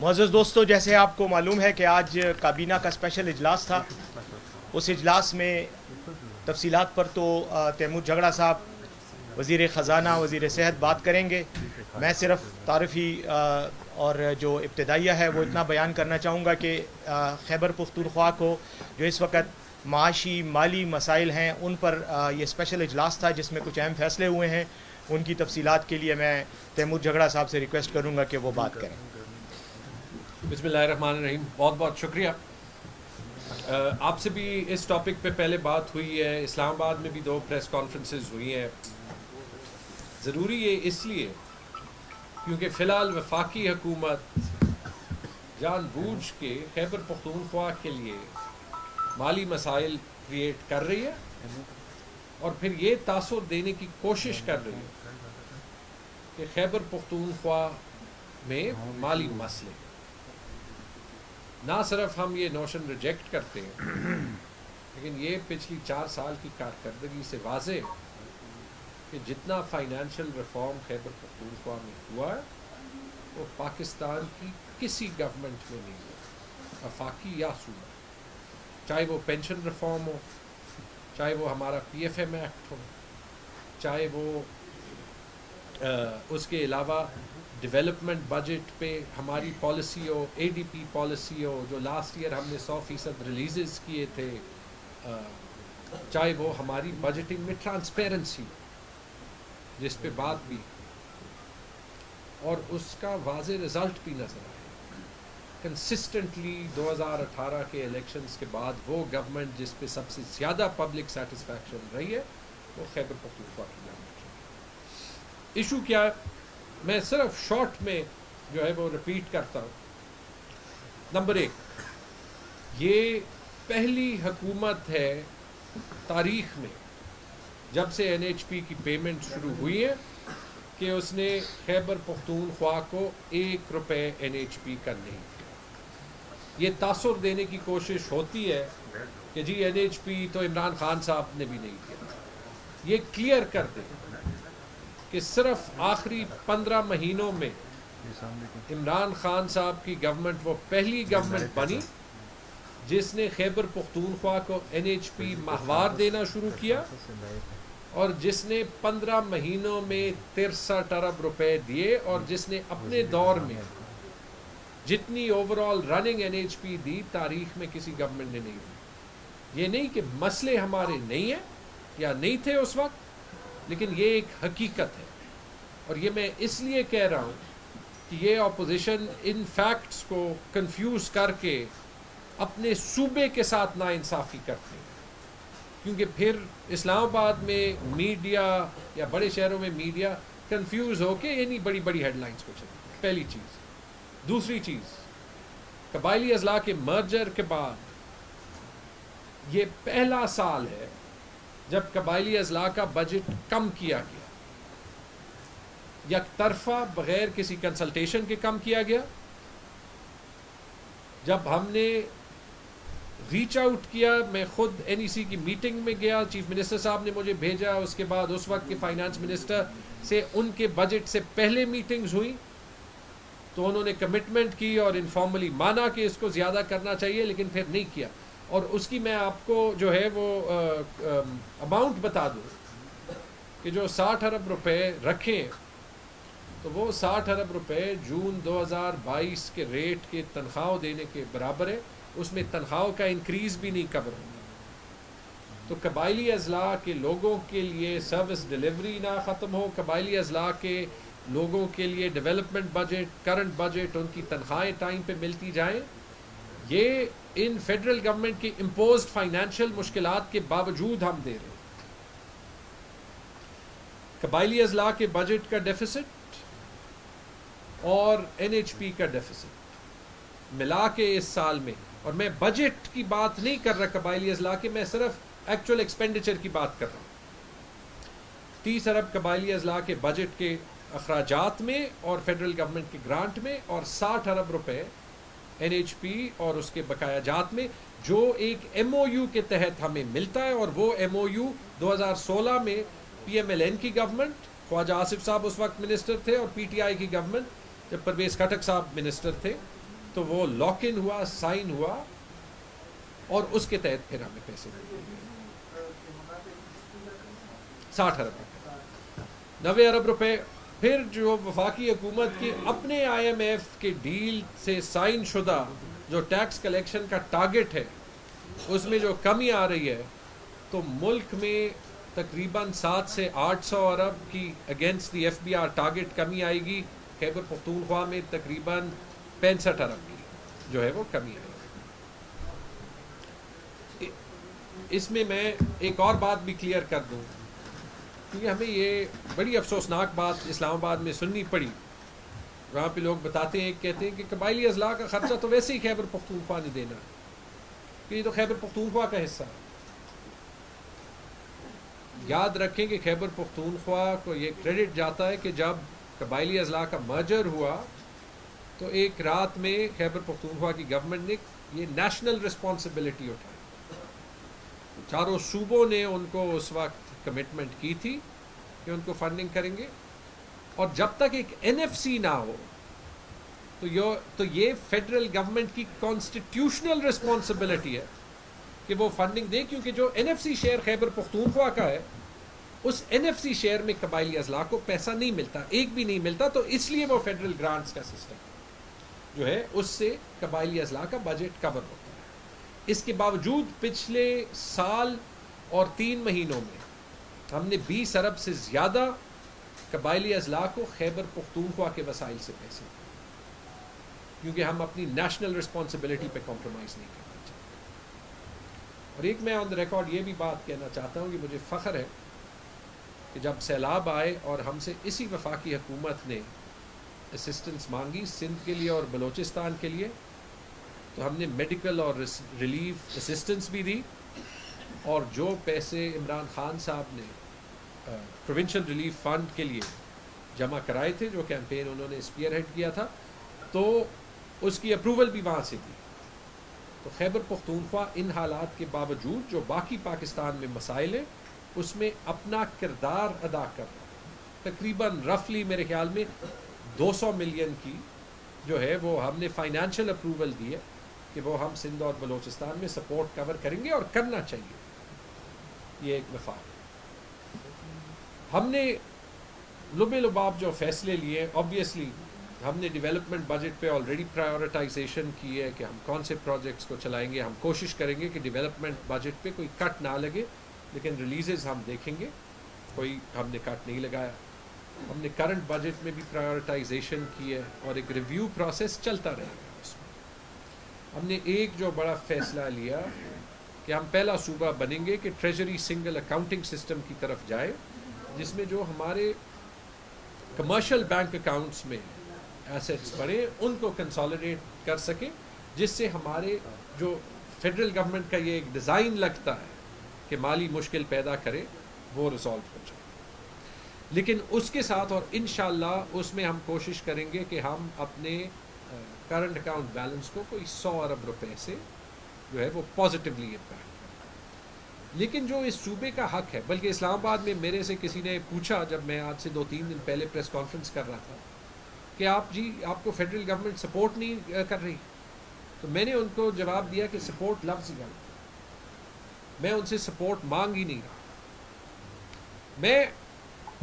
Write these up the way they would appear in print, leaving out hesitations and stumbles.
معزز دوستو، جیسے آپ کو معلوم ہے کہ آج کابینہ کا اسپیشل اجلاس تھا. اس اجلاس میں تفصیلات پر تو تیمور جھگڑا صاحب وزیر خزانہ وزیر صحت بات کریں گے. میں صرف تعارفی اور جو ابتدائیہ ہے وہ اتنا بیان کرنا چاہوں گا کہ خیبر پختونخوا کو جو اس وقت معاشی مالی مسائل ہیں ان پر یہ اسپیشل اجلاس تھا جس میں کچھ اہم فیصلے ہوئے ہیں. ان کی تفصیلات کے لیے میں تیمور جھگڑا صاحب سے ریکویسٹ کروں گا کہ وہ بات کریں. بسم اللہ الرحمن الرحیم. بہت بہت شکریہ. آپ سے بھی اس ٹاپک پہ پہلے بات ہوئی ہے. اسلام آباد میں بھی 2 پریس کانفرنسز ہوئی ہیں. ضروری ہے اس لیے کیونکہ فی الحال وفاقی حکومت جان بوجھ کے خیبر پختونخوا کے لیے مالی مسائل کریٹ کر رہی ہے اور پھر یہ تاثر دینے کی کوشش کر رہی ہے کہ خیبر پختونخوا میں مالی مسئلے. نہ صرف ہم یہ نوشن ریجیکٹ کرتے ہیں لیکن یہ پچھلی 4 سال کی کارکردگی سے واضح ہے کہ جتنا فائنینشیل ریفارم خیبر پختونخوا میں ہوا ہے وہ پاکستان کی کسی گورنمنٹ میں نہیں ہوا, وفاقی یا صوبہ. چاہے وہ پینشن ریفارم ہو, چاہے وہ ہمارا PFM ایکٹ ہو, چاہے وہ اس کے علاوہ ڈیولپمنٹ بجٹ پہ ہماری پالیسی ہو, ADP پالیسی ہو جو لاسٹ ایئر ہم نے 100% ریلیزز کیے تھے, چاہے وہ ہماری بجٹنگ میں ٹرانسپیرنسی جس پہ بات بھی اور اس کا واضح رزلٹ بھی نظر آیا. کنسسٹنٹلی 2018 کے الیکشنز کے بعد وہ گورنمنٹ جس پہ سب سے زیادہ پبلک سیٹسفیکشن رہی ہے وہ خیبر پختونخوا کی گورنمنٹ ہے. ایشو کیا ہے میں صرف شارٹ میں جو ہے وہ رپیٹ کرتا ہوں. نمبر 1, یہ پہلی حکومت ہے تاریخ میں جب سے NHP کی پیمنٹ شروع ہوئی ہے کہ اس نے خیبر پختونخوا کو 1 روپے NHP کا نہیں کیا. یہ تاثر دینے کی کوشش ہوتی ہے کہ جی NHP تو عمران خان صاحب نے بھی نہیں کیا. یہ کلیئر کر دیں کہ صرف آخری 15 مہینوں میں عمران خان صاحب کی گورنمنٹ وہ پہلی گورنمنٹ بنی جس نے خیبر پختونخوا کو NHP ماہوار دینا شروع کیا اور جس نے 15 مہینوں میں 63 ارب روپے دیے اور جس نے اپنے دور میں جتنی اوور آل رننگ NHP دی تاریخ میں کسی گورنمنٹ نے نہیں دی. یہ نہیں کہ مسئلے ہمارے نہیں ہیں یا نہیں تھے اس وقت, لیکن یہ ایک حقیقت ہے اور یہ میں اس لیے کہہ رہا ہوں کہ یہ اپوزیشن ان فیکٹس کو کنفیوز کر کے اپنے صوبے کے ساتھ ناانصافی کرتے ہیں کیونکہ پھر اسلام آباد میں میڈیا یا بڑے شہروں میں میڈیا کنفیوز ہو کے یعنی بڑی بڑی ہیڈ لائنز کو چلتی. پہلی چیز. دوسری چیز, قبائلی اضلاع کے مرجر کے بعد یہ پہلا سال ہے جب قبائلی اضلاع کا بجٹ کم کیا گیا, یک طرفہ بغیر کسی کنسلٹیشن کے کم کیا گیا. جب ہم نے ریچ آؤٹ کیا, میں خود NEC کی میٹنگ میں گیا, چیف منسٹر صاحب نے مجھے بھیجا, اس کے بعد اس وقت کے فائنانس منسٹر سے ان کے بجٹ سے پہلے میٹنگز ہوئی تو انہوں نے کمٹمنٹ کی اور انفارملی مانا کہ اس کو زیادہ کرنا چاہیے لیکن پھر نہیں کیا. اور اس کی میں آپ کو جو ہے وہ اماؤنٹ بتا دوں کہ جو 60 ارب روپے رکھیں تو وہ 60 ارب روپے جون 2022 کے ریٹ کے تنخواہ دینے کے برابر ہے. اس میں تنخواہ کا انکریز بھی نہیں کور ہوگا. تو قبائلی اضلاع کے لوگوں کے لیے سروس ڈیلیوری نہ ختم ہو, قبائلی اضلاع کے لوگوں کے لیے ڈیولپمنٹ بجٹ, کرنٹ بجٹ, ان کی تنخواہیں ٹائم پہ ملتی جائیں, یہ ان فیڈرل گورنمنٹ کی امپوزڈ فائنینشیل مشکلات کے باوجود ہم دے رہے ہیں. قبائلی اضلاع کے بجٹ کا ڈیفیسٹ اور NHP کا ڈیفیسٹ ملا کے اس سال میں, اور میں بجٹ کی بات نہیں کر رہا قبائلی اضلاع کے, میں صرف ایکچوئل ایکسپینڈیچر کی بات کر رہا ہوں. 30 ارب قبائلی اضلاع کے بجٹ کے اخراجات میں اور فیڈرل گورنمنٹ کے گرانٹ میں, اور 60 ارب روپے NHP اور اس کے بقایا جات میں جو ایک MOU کے تحت ہمیں ملتا ہے. اور وہ MOU 2016 میں PMLN کی گورنمنٹ, خواجہ آصف صاحب اس وقت منسٹر تھے, اور PTI کی گورنمنٹ جب پرویز خٹک صاحب منسٹر تھے, تو وہ لاک ان ہوا, سائن ہوا, اور اس کے تحت پھر ہمیں پیسے ملے 60 ارب روپے, 90 ارب روپے. پھر جو وفاقی حکومت کی اپنے آئی ایم ایف کے ڈیل سے سائن شدہ جو ٹیکس کلیکشن کا ٹارگٹ ہے اس میں جو کمی آ رہی ہے, تو ملک میں تقریباً 700 سے 800 ارب کی against the F B R target کمی آئے گی. خیبر پختونخوا میں تقریباً 65 ارب کی جو ہے وہ کمی آئے گی. اس میں ایک اور بات بھی کلیئر کر دوں, کیونکہ ہمیں یہ بڑی افسوسناک بات اسلام آباد میں سننی پڑی. وہاں پہ لوگ بتاتے ہیں, کہتے ہیں کہ قبائلی اضلاع کا خرچہ تو ویسے ہی خیبر پختونخوا نے دینا ہے, کہ یہ تو خیبر پختونخوا کا حصہ ہے. یاد رکھیں کہ خیبر پختونخوا کو یہ کریڈٹ جاتا ہے کہ جب قبائلی اضلاع کا مرجر ہوا تو ایک رات میں خیبر پختونخوا کی گورنمنٹ نے یہ نیشنل رسپانسبلٹی اٹھائی. چاروں صوبوں نے ان کو اس وقت کمٹمنٹ کی تھی کہ ان کو فنڈنگ کریں گے, اور جب تک ایک این ایف سی نہ ہو تو یہ فیڈرل گورنمنٹ کی کانسٹیٹیوشنل رسپانسبلٹی ہے کہ وہ فنڈنگ دے, کیونکہ جو N F C share Khyber Pakhtunkhwa کا ہے اس این ایف سی شیئر میں قبائلی اضلاع کو پیسہ نہیں ملتا, ایک بھی نہیں ملتا. تو اس لیے وہ فیڈرل گرانٹس کا سسٹم جو ہے اس سے قبائلی اضلاع کا بجٹ کور ہوتا ہے. اس کے باوجود پچھلے سال اور 3 مہینوں میں ہم نے 20 ارب سے زیادہ قبائلی اضلاع کو خیبر پختونخوا کے وسائل سے پیسے دیے, کیونکہ ہم اپنی نیشنل رسپانسبلٹی پہ کمپرومائز نہیں کرنا چاہتے. اور ایک میں آن دا ریکارڈ یہ بھی بات کہنا چاہتا ہوں کہ مجھے فخر ہے کہ جب سیلاب آئے اور ہم سے اسی وفاقی حکومت نے اسسٹنس مانگی سندھ کے لیے اور بلوچستان کے لیے, تو ہم نے میڈیکل اور ریلیف اسسٹنس بھی دی, اور جو پیسے عمران خان صاحب نے پروونشل ریلیف فنڈ کے لیے جمع کرائے تھے, جو کیمپین انہوں نے اسپیئر ہیڈ کیا تھا, تو اس کی اپروول بھی وہاں سے دی. تو خیبر پختونخوا ان حالات کے باوجود جو باقی پاکستان میں مسائل ہیں اس میں اپنا کردار ادا کر رہا ہے. تقریباً رفلی میرے خیال میں 200 ملین کی جو ہے وہ ہم نے فائنینشیل اپروول دی ہے کہ وہ ہم سندھ اور بلوچستان میں سپورٹ کور کریں گے, اور کرنا چاہیے. یہ ایک وفاق ہے. ہم نے لبے لباب جو فیصلے لیے, آبویسلی ہم نے ڈیولپمنٹ بجٹ پہ آلریڈی پرائیورٹائزیشن کی ہے کہ ہم کون سے پروجیکٹس کو چلائیں گے. ہم کوشش کریں گے کہ ڈیولپمنٹ بجٹ پہ کوئی کٹ نہ لگے, لیکن ریلیزز ہم دیکھیں گے, کوئی ہم نے کٹ نہیں لگایا. ہم نے کرنٹ بجٹ میں بھی پرائیورٹائزیشن کی ہے, اور ایک ریویو پروسیس چلتا رہے گا. اس میں ہم نے ایک جو بڑا فیصلہ لیا کہ ہم پہلا صوبہ بنیں گے کہ ٹریجری سنگل اکاؤنٹنگ سسٹم کی طرف جائے, جس میں جو ہمارے کمرشل بینک اکاؤنٹس میں ایسیٹس پڑے ان کو کنسالیڈیٹ کر سکیں, جس سے ہمارے جو فیڈرل گورنمنٹ کا یہ ایک ڈیزائن لگتا ہے کہ مالی مشکل پیدا کرے وہ ریزالو ہو جائے. لیکن اس کے ساتھ اور انشاءاللہ اس میں ہم کوشش کریں گے کہ ہم اپنے کرنٹ اکاؤنٹ بیلنس کو کوئی 100 ارب روپے سے جو ہے وہ پازیٹیولی امپیکٹ کریں. لیکن جو اس صوبے کا حق ہے, بلکہ اسلام آباد میں میرے سے کسی نے پوچھا جب میں آج سے 2-3 دن پہلے پریس کانفرنس کر رہا تھا کہ آپ کو فیڈرل گورنمنٹ سپورٹ نہیں کر رہی, تو میں نے ان کو جواب دیا کہ سپورٹ لفظ ہی غلط, میں ان سے سپورٹ مانگ ہی نہیں رہا. میں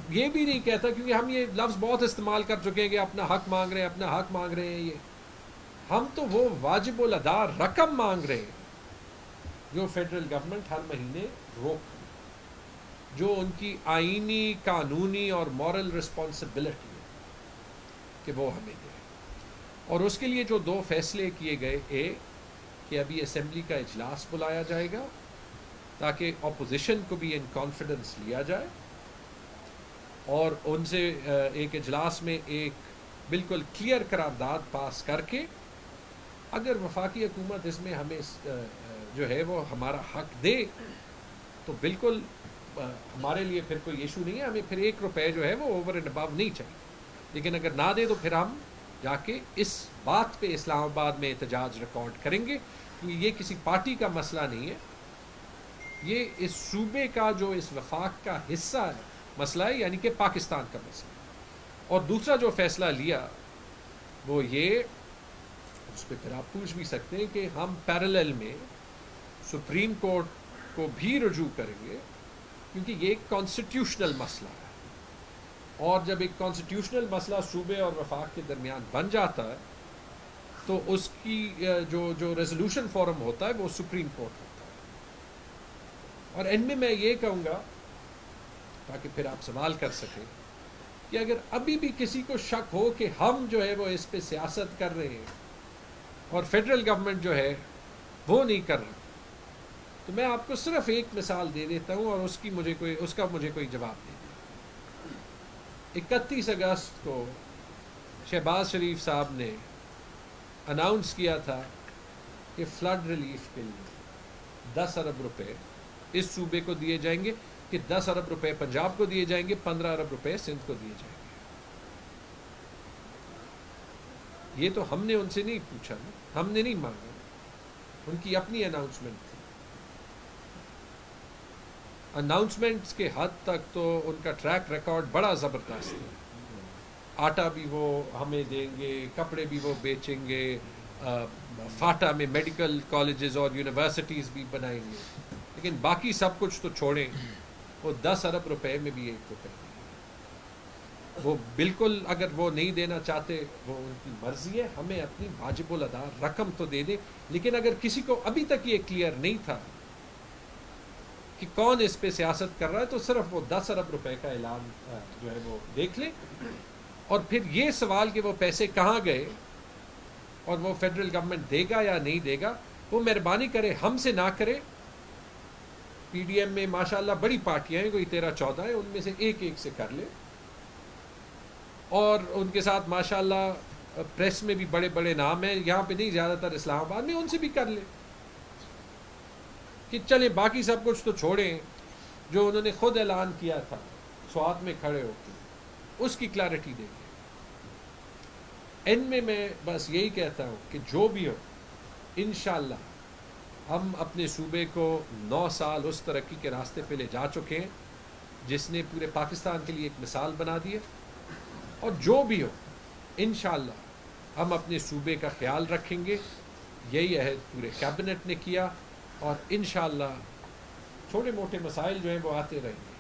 یہ بھی نہیں کہتا, کیونکہ ہم یہ لفظ بہت استعمال کر چکے ہیں کہ اپنا حق مانگ رہے ہیں, اپنا حق مانگ رہے ہیں. یہ ہم تو وہ واجب الادا رقم مانگ رہے ہیں جو فیڈرل گورنمنٹ ہر مہینے روک, جو ان کی آئینی, قانونی اور مورل رسپانسبلٹی ہے کہ وہ ہمیں دے. اور اس کے لیے جو 2 فیصلے کیے گئے, ایک کہ ابھی اسمبلی کا اجلاس بلایا جائے گا تاکہ اپوزیشن کو بھی ان کانفیڈنس لیا جائے, اور ان سے ایک اجلاس میں ایک بالکل کلیئر قرارداد پاس کر کے اگر وفاقی حکومت اس میں ہمیں جو ہے وہ ہمارا حق دے تو بالکل ہمارے لیے پھر کوئی ایشو نہیں ہے, ہمیں پھر 1 روپے جو ہے وہ اوور اینڈ ابو نہیں چاہیے. لیکن اگر نہ دے تو پھر ہم جا کے اس بات پہ اسلام آباد میں احتجاج ریکارڈ کریں گے, کیونکہ یہ کسی پارٹی کا مسئلہ نہیں ہے, یہ اس صوبے کا جو اس وفاق کا حصہ ہے مسئلہ ہے, یعنی کہ پاکستان کا مسئلہ. اور دوسرا جو فیصلہ لیا وہ یہ اس پہ پھر آپ پوچھ بھی سکتے ہیں کہ ہم پیرالل میں سپریم کورٹ کو بھی رجوع کریں گے، کیونکہ یہ ایک کانسٹیٹیوشنل مسئلہ ہے، اور جب ایک کانسٹیٹیوشنل مسئلہ صوبے اور وفاق کے درمیان بن جاتا ہے تو اس کی جو ریزولوشن فورم ہوتا ہے وہ سپریم کورٹ ہوتا ہے۔ اور اینڈ میں یہ کہوں گا تاکہ پھر آپ سوال کر سکیں کہ اگر ابھی بھی کسی کو شک ہو کہ ہم جو ہے وہ اس پہ سیاست کر رہے ہیں اور فیڈرل گورنمنٹ جو ہے وہ نہیں کر رہا، تو میں آپ کو صرف ایک مثال دے دیتا ہوں اور اس کا مجھے کوئی جواب دے دیں۔ 31 اگست کو شہباز شریف صاحب نے اناؤنس کیا تھا کہ فلڈ ریلیف کے لیے 10 ارب روپے اس صوبے کو دیے جائیں گے، کہ 10 ارب روپے پنجاب کو دیے جائیں گے، 15 ارب روپے سندھ کو دیے جائیں گے۔ یہ تو ہم نے ان سے نہیں پوچھا نا، ہم نے نہیں مانگا، ان کی اپنی اناؤنسمنٹ تھی۔ اناؤنسمنٹس کے حد تک تو ان کا ٹریک ریکارڈ بڑا زبردست ہے۔ آٹا بھی وہ ہمیں دیں گے، کپڑے بھی وہ بیچیں گے، فاٹا میں میڈیکل کالجز اور یونیورسٹیز بھی بنائیں گے، لیکن باقی سب کچھ تو چھوڑیں، وہ 10 ارب روپے میں بھی 1 روپے نہیں۔ وہ بالکل اگر وہ نہیں دینا چاہتے وہ ان کی مرضی ہے، ہمیں اپنی واجب الادا رقم تو دے دیں، لیکن اگر کسی کو ابھی تک یہ کلیئر نہیں تھا کہ کون اس پہ سیاست کر رہا ہے تو صرف وہ 10 ارب روپے کا اعلان جو ہے وہ دیکھ لیں، اور پھر یہ سوال کہ وہ پیسے کہاں گئے اور وہ فیڈرل گورنمنٹ دے گا یا نہیں دے گا، وہ مہربانی کرے ہم سے نہ کرے۔ پی ڈی ایم میں ماشاءاللہ بڑی پارٹیاں ہیں، کوئی 13-14 ہیں، ان میں سے ایک سے کر لے، اور ان کے ساتھ ماشاءاللہ پریس میں بھی بڑے بڑے نام ہیں، یہاں پہ نہیں، زیادہ تر اسلام آباد میں، ان سے بھی کر لے کہ چلیں باقی سب کچھ تو چھوڑیں، جو انہوں نے خود اعلان کیا تھا سوات میں کھڑے ہو کے اس کی کلیئرٹی دیں گے۔ اینڈ میں بس یہی کہتا ہوں کہ جو بھی ہو انشاءاللہ ہم اپنے صوبے کو 9 سال اس ترقی کے راستے پہ لے جا چکے ہیں جس نے پورے پاکستان کے لیے ایک مثال بنا دی ہے، اور جو بھی ہو انشاءاللہ ہم اپنے صوبے کا خیال رکھیں گے۔ یہی عہد پورے کیبنٹ نے کیا، اور انشاءاللہ چھوٹے موٹے مسائل جو ہیں وہ آتے رہیں گے،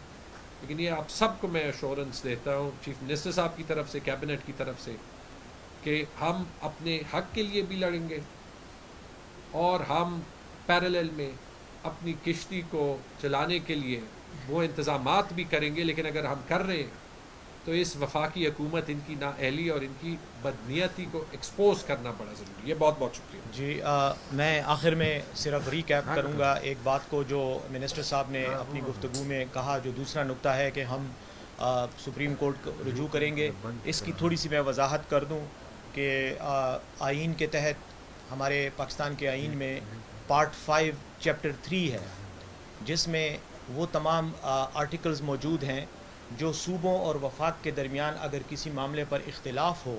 لیکن یہ آپ سب کو میں ایشورنس دیتا ہوں چیف منسٹر صاحب کی طرف سے، کیبنٹ کی طرف سے، کہ ہم اپنے حق کے لیے بھی لڑیں گے، اور ہم پیرالل میں اپنی کشتی کو چلانے کے لیے وہ انتظامات بھی کریں گے، لیکن اگر ہم کر رہے ہیں تو اس وفاقی حکومت ان کی نااہلی اور ان کی بدنیتی کو ایکسپوز کرنا بڑا ضروری ہے۔ بہت بہت شکریہ۔ جی میں آخر میں صرف ریکیپ کروں گا ایک بات کو جو منسٹر صاحب نے اپنی گفتگو میں کہا، جو دوسرا نقطہ ہے کہ ہم سپریم کورٹ کو رجوع کریں گے۔ اس کی تھوڑی سی میں وضاحت کر دوں کہ آئین کے تحت ہمارے پاکستان کے آئین میں پارٹ 5 چیپٹر 3 ہے، جس میں وہ تمام آرٹیکلز موجود ہیں جو صوبوں اور وفاق کے درمیان اگر کسی معاملے پر اختلاف ہو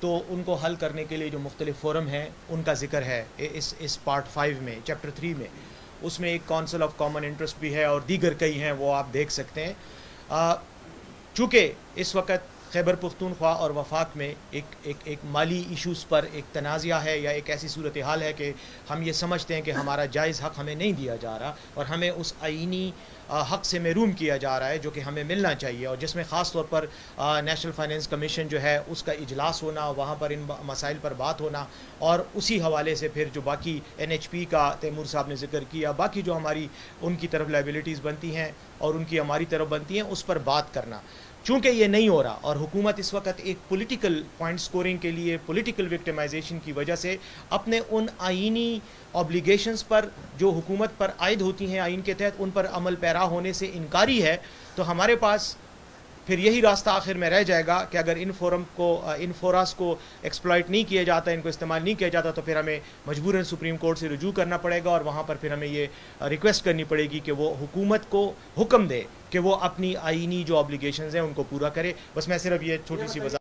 تو ان کو حل کرنے کے لیے جو مختلف فورم ہیں ان کا ذکر ہے اس پارٹ 5 میں، چیپٹر 3 میں۔ اس میں ایک کونسل آف کامن انٹرسٹ بھی ہے اور دیگر کئی ہیں، وہ آپ دیکھ سکتے ہیں۔ چونکہ اس وقت خیبر پختونخوا اور وفاق میں ایک مالی ایشوز پر ایک تنازعہ ہے، یا ایک ایسی صورتحال ہے کہ ہم یہ سمجھتے ہیں کہ ہمارا جائز حق ہمیں نہیں دیا جا رہا اور ہمیں اس آئینی حق سے محروم کیا جا رہا ہے جو کہ ہمیں ملنا چاہیے، اور جس میں خاص طور پر نیشنل فائنینس کمیشن جو ہے اس کا اجلاس ہونا، وہاں پر ان مسائل پر بات ہونا، اور اسی حوالے سے پھر جو باقی NHP کا تیمور صاحب نے ذکر کیا، باقی جو ہماری ان کی طرف لائبلٹیز بنتی ہیں اور ان کی ہماری طرف بنتی ہیں، اس پر بات کرنا۔ چونکہ یہ نہیں ہو رہا اور حکومت اس وقت ایک پولیٹیکل پوائنٹ سکورنگ کے لیے پولیٹیکل وکٹمائزیشن کی وجہ سے اپنے ان آئینی اوبلیگیشنز پر جو حکومت پر عائد ہوتی ہیں آئین کے تحت، ان پر عمل پیرا ہونے سے انکاری ہے، تو ہمارے پاس پھر یہی راستہ آخر میں رہ جائے گا کہ اگر ان فوراس کو ایکسپلائٹ نہیں کیا جاتا، ان کو استعمال نہیں کیا جاتا، تو پھر ہمیں مجبوراً سپریم کورٹ سے رجوع کرنا پڑے گا، اور وہاں پر پھر ہمیں یہ ریکویسٹ کرنی پڑے گی کہ وہ حکومت کو حکم دے کہ وہ اپنی آئینی جو آبلیگیشنز ہیں ان کو پورا کرے۔ بس میں صرف یہ چھوٹی سی وضاحت